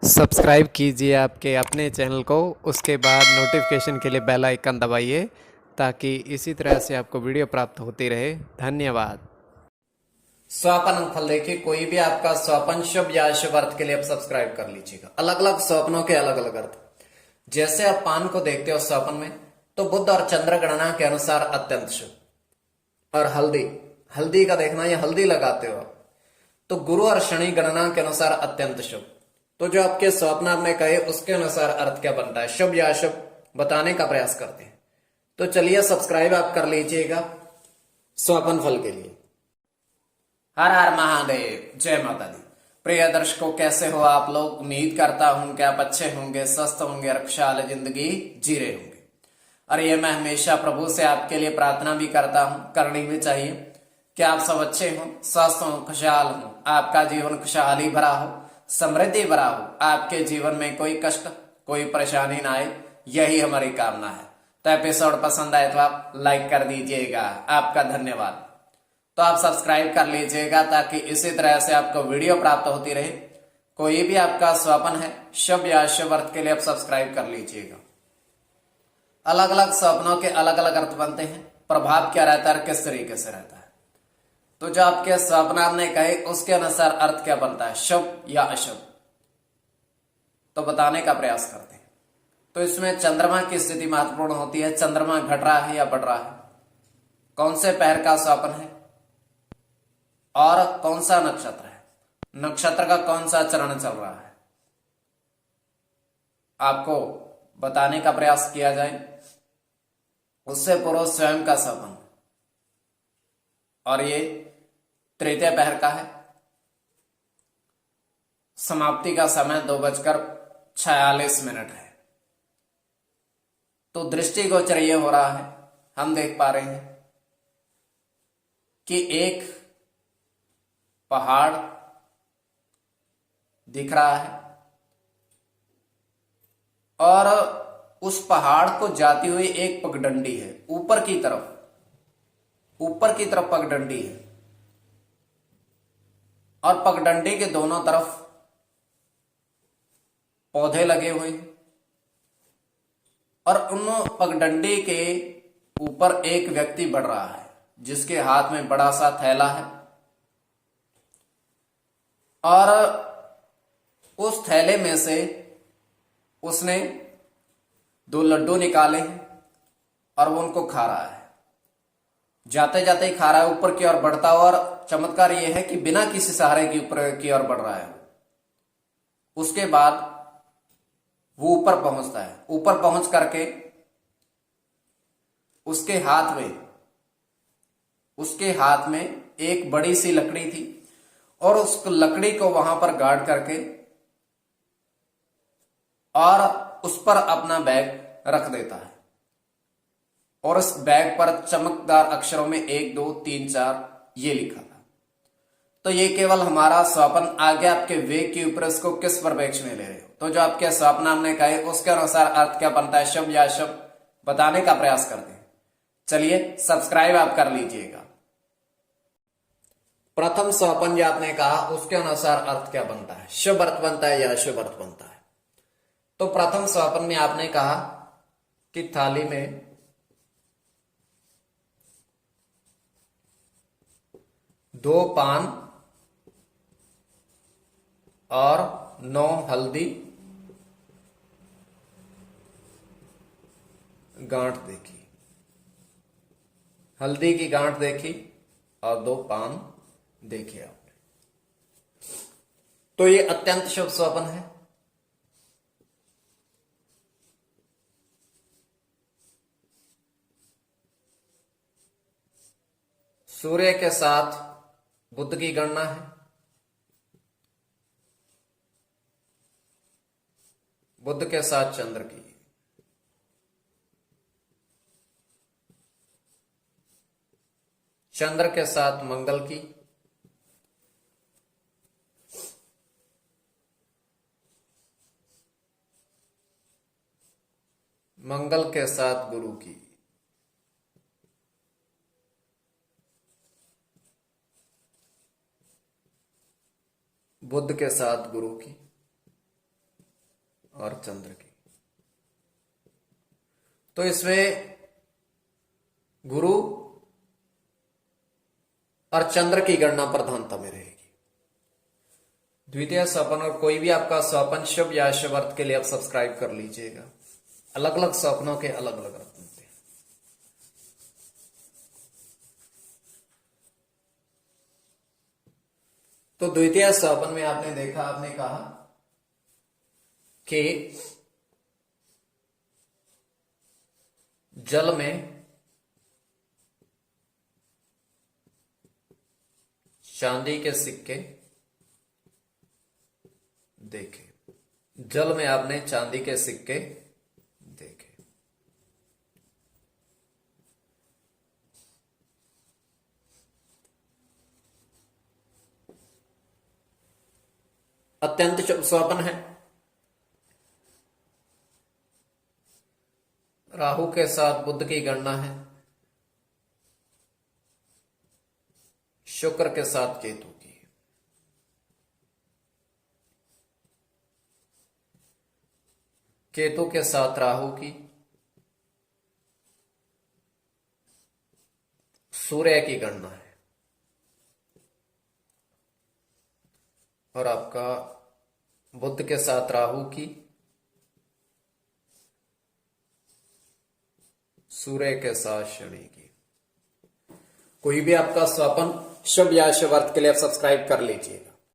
Subscribe कीजिए आपके अपने चैनल को, उसके बाद नोटिफिकेशन के लिए बेल आइकन दबाइए ताकि इसी तरह से आपको वीडियो प्राप्त होती रहे। धन्यवाद। स्वपन फल देखिए, कोई भी आपका स्वपन शुभ या अशुभ अर्थ के लिए आप सब्सक्राइब कर लीजिएगा। अलग अलग स्वप्नों के अलग अलग अर्थ। जैसे आप पान को देखते हो स्वपन में, तो बुध और चंद्र गणना के अनुसार अत्यंत शुभ। और हल्दी हल्दी का देखना, ये हल्दी लगाते हो तो गुरु और शनि गणना के अनुसार अत्यंत शुभ। तो जो आपके स्वप्न आपने कहे उसके अनुसार अर्थ क्या बनता है, शुभ या अशुभ, बताने का प्रयास करते हैं। तो चलिए सब्सक्राइब आप कर लीजिएगा स्वपन फल के लिए। हर हर महादेव, जय माता दी। प्रिय दर्शकों, कैसे हो आप लोग? उम्मीद करता हूं कि आप अच्छे होंगे, स्वस्थ होंगे और खुशहाल जिंदगी जी रहे होंगे। और ये मैं हमेशा प्रभु से आपके लिए प्रार्थना भी करता हूं, करनी भी चाहिए, कि आप सब अच्छे हों, स्वस्थ हों, खुशहाल हों, आपका जीवन खुशहाली भरा हो, समृद्धि भरा हो, आपके जीवन में कोई कष्ट कोई परेशानी ना आए, यही हमारी कामना है। तो एपिसोड पसंद आए तो आप लाइक कर दीजिएगा, आपका धन्यवाद। तो आप सब्सक्राइब कर लीजिएगा ताकि इसी तरह से आपको वीडियो प्राप्त होती रहे। कोई भी आपका स्वप्न है शुभ या अशुभ अर्थ के लिए आप सब्सक्राइब कर लीजिएगा। अलग अलग स्वप्नों के अलग अलग अर्थ बनते हैं, प्रभाव क्या रहता है, किस तरीके से रहता है। तो जो आपके स्वप्न आपने कहे उसके अनुसार अर्थ क्या बनता है, शुभ या अशुभ, तो बताने का प्रयास करते हैं। तो इसमें चंद्रमा की स्थिति महत्वपूर्ण होती है। चंद्रमा घट रहा है या बढ़ रहा है, कौन से पैर का स्वप्न है और कौन सा नक्षत्र है, नक्षत्र का कौन सा चरण चल रहा है, आपको बताने का प्रयास किया जाए। उससे पूर्व स्वयं का स्वप्न, और ये तृतीय पहर का है। समाप्ति का समय 2:46 है। तो दृष्टिगोचर ये हो रहा है, हम देख पा रहे हैं कि एक पहाड़ दिख रहा है और उस पहाड़ को जाती हुई एक पगडंडी है, ऊपर की तरफ पगडंडी है। और पगडंडी के दोनों तरफ पौधे लगे हुए हैं और उन पगडंडी के ऊपर एक व्यक्ति बढ़ रहा है जिसके हाथ में बड़ा सा थैला है। और उस थैले में से उसने 2 लड्डू निकाले हैं और वो उनको खा रहा है। जाते जाते ही खा रहा है, ऊपर की ओर बढ़ता हुआ। और चमत्कार यह है कि बिना किसी सहारे के ऊपर की ओर बढ़ रहा है। उसके बाद वो ऊपर पहुंचता है। ऊपर पहुंच करके उसके हाथ में एक बड़ी सी लकड़ी थी और उस लकड़ी को वहां पर गाड़ करके और उस पर अपना बैग रख देता है। और उस बैग पर चमकदार अक्षरों में 1 2 3 4 ये लिखा था। तो ये केवल हमारा स्वप्न, आगे आपके वेग के ऊपर इसको किस परिप्रेक्ष्य में ले रहे हो। तो जो आपके स्वप्न हमने कहे उसके अनुसार अर्थ क्या बनता है, शुभ या अशुभ, बताने का प्रयास करते हैं। चलिए सब्सक्राइब आप कर लीजिएगा। प्रथम स्वप्न जो आपने कहा उसके अनुसार अर्थ क्या बनता है, शुभ अर्थ बनता है या अशुभ अर्थ बनता है। तो प्रथम स्वप्न में आपने कहा कि थाली में 2 पान और 9 हल्दी गांठ देखी, हल्दी की गांठ देखी और 2 पान देखे आपने। तो ये अत्यंत शुभ स्वप्न है। सूर्य के साथ बुध की गणना है, बुध के साथ चंद्र की, चंद्र के साथ मंगल की, मंगल के साथ गुरु की, बुध के साथ गुरु की, और चंद्र की। तो इसमें गुरु और चंद्र की गणना प्रधानता में रहेगी। द्वितीय स्वप्न और कोई भी आपका स्वप्न शुभ या शुभ अर्थ के लिए आप सब्सक्राइब कर लीजिएगा। अलग अलग स्वप्नों के अलग अलग अर्थ होते हैं। तो द्वितीय स्वप्न में आपने देखा, आपने कहा कि जल में चांदी के सिक्के देखे। जल में आपने चांदी के सिक्के देखे। अत्यंत शुभ स्वप्न है। राहु के साथ बुध की गणना है, शुक्र के साथ केतु की। केतु के साथ राहु की, सूर्य की गणना है, और आपका बुध के साथ राहु की, सूर्य के साथ शनि की। कोई भी आपका स्वप्न शुभ या शुभ अर्थ के लिए आप सब्सक्राइब कर लीजिए।